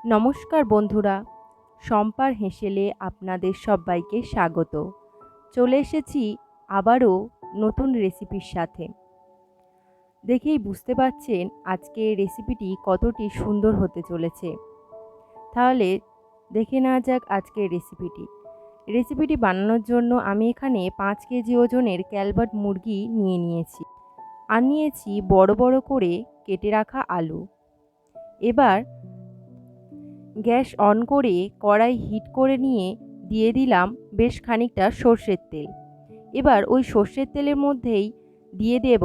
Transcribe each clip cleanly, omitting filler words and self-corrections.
নমস্কার বন্ধুরা, শম্পার হেঁসেলে আপনাদের সবাইকে স্বাগত। চলে এসেছি আবারও নতুন রেসিপির সাথে। দেখেই বুঝতে পারছেন আজকে রেসিপিটি কতটি সুন্দর হতে চলেছে। তাহলে দেখে নেওয়া যাক আজকের রেসিপিটি বানানোর জন্য আমি এখানে 5 কেজি ওজনের ক্যালবার্ট মুরগি নিয়েছি আর নিয়েছি বড় বড় করে কেটে রাখা আলু। এবার গ্যাস অন করে কড়াই হিট করে নিয়ে দিয়ে দিলাম বেশ খানিকটা সর্ষের তেল। এবার ওই সর্ষের তেলের মধ্যেই দিয়ে দেব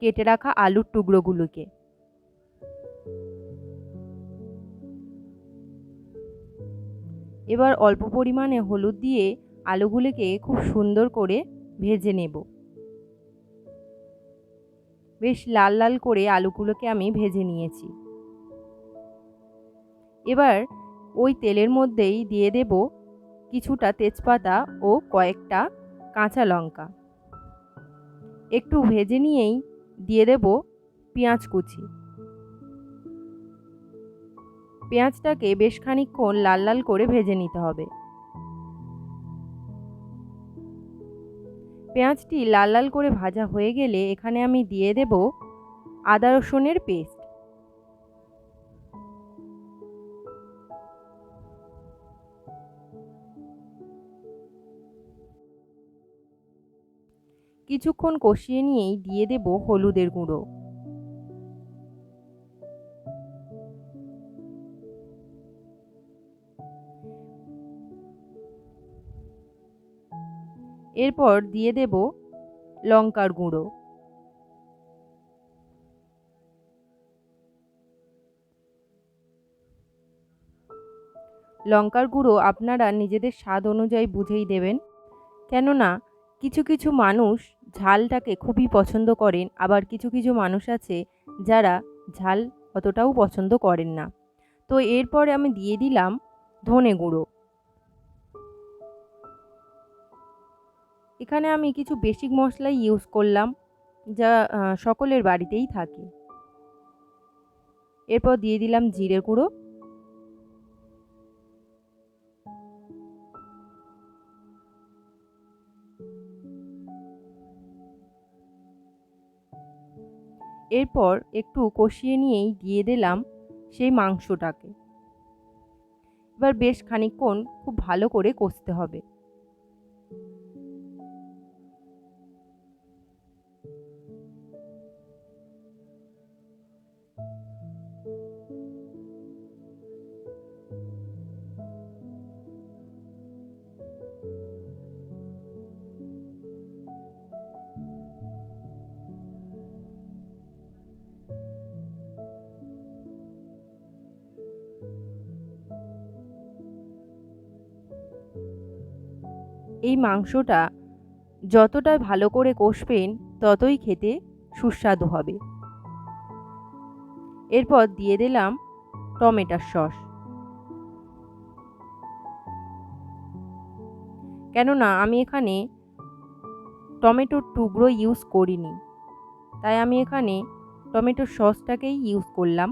কেটে রাখা আলুর টুকরোগুলোকে। এবার অল্প পরিমাণে হলুদ দিয়ে আলুগুলোকে খুব সুন্দর করে ভেজে নেব। বেশ লাল লাল করে আলুগুলোকে আমি ভেজে নিয়েছি। এবার ওই তেলের মধ্যেই দিয়ে দেব কিছুটা তেজপাতা ও কয়েকটা কাঁচা লঙ্কা। একটু ভেজে নিয়েই দিয়ে দেব পেঁয়াজ কুচি। পেঁয়াজটাকে বেশ খানিকক্ষণ লাল লাল করে ভেজে নিতে হবে। পেঁয়াজটি লাল লাল করে ভাজা হয়ে গেলে এখানে আমি দিয়ে দেব আদা রসুনের পেস্ট। কিছুক্ষণ কষিয়ে নিয়েই দিয়ে দেব হলুদের গুঁড়ো। এরপর দিয়ে দেব লঙ্কার গুঁড়ো। লঙ্কার গুঁড়ো আপনারা নিজেদের স্বাদ অনুযায়ী বুঝেই দেবেন, কেননা কিছু কিছু মানুষ ঝালটাকে খুবই পছন্দ করেন, আবার কিছু কিছু মানুষ আছে যারা ঝাল অতটাও পছন্দ করেন না। তো এরপরে আমি দিয়ে দিলাম ধনে গুঁড়ো। এখানে আমি কিছু বেসিক মশলাই ইউজ করলাম, যা সকলের বাড়িতেই থাকে। এরপর দিয়ে দিলাম জিরে গুঁড়ো। এরপর একটু কষিয়ে নিয়েই দিয়ে দিলাম সেই মাংসটাকে। এবার বেশ খানিকক্ষণ খুব ভালো করে কষতে হবে। এই মাংসটা যতটা ভালো করে কষবেন ততই খেতে সুস্বাদু হবে। এরপর দিয়ে দিলাম টমেটোর সস। কেননা আমি এখানে টমেটোর টুকরো ইউজ করিনি, তাই আমি এখানে টমেটোর সসটাকেই ইউজ করলাম।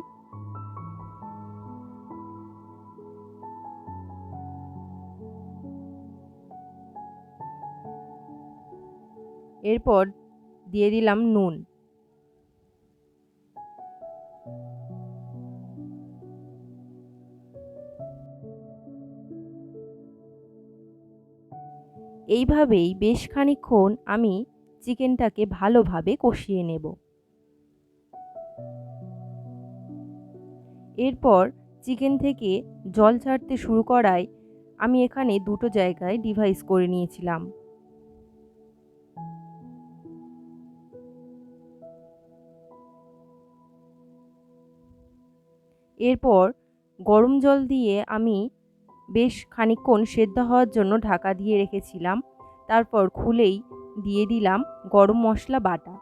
এরপর দিয়ে দিলাম নুন। এইভাবেই বেশ খানিকক্ষণ আমি চিকেনটাকে ভালোভাবে কষিয়ে নেব। এরপর চিকেন থেকে জল ছাড়তে শুরু করায় আমি এখানে দুটো জায়গায় ডিভাইস করে নিয়েছিলাম। এরপর গরম জল দিয়ে আমি বেশ খানিকক্ষণ সেদ্ধ হওয়ার জন্য ঢাকা দিয়ে রেখেছিলাম। তারপর খুলেই দিয়ে দিলাম গরম মশলা বাটা।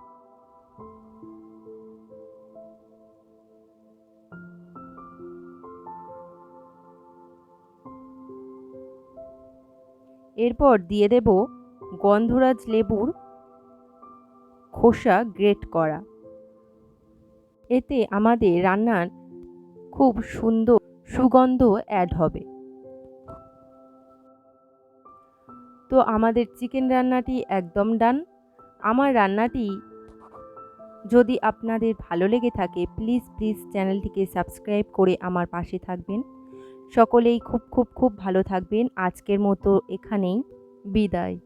এরপর দিয়ে দেব গন্ধরাজ লেবুর খোসা গ্রেট করা। এতে আমাদের রান্নার খুব সুন্দর সুগন্ধ অ্যাড হবে। তো আমাদের চিকেন রান্নাটি একদম ডান। আমার রান্নাটি যদি আপনাদের ভালো লেগে থাকে প্লিজ চ্যানেলটিকে সাবস্ক্রাইব করে আমার পাশে থাকবেন। সকলেই খুব ভালো থাকবেন। আজকের মতো এখানেই বিদায়।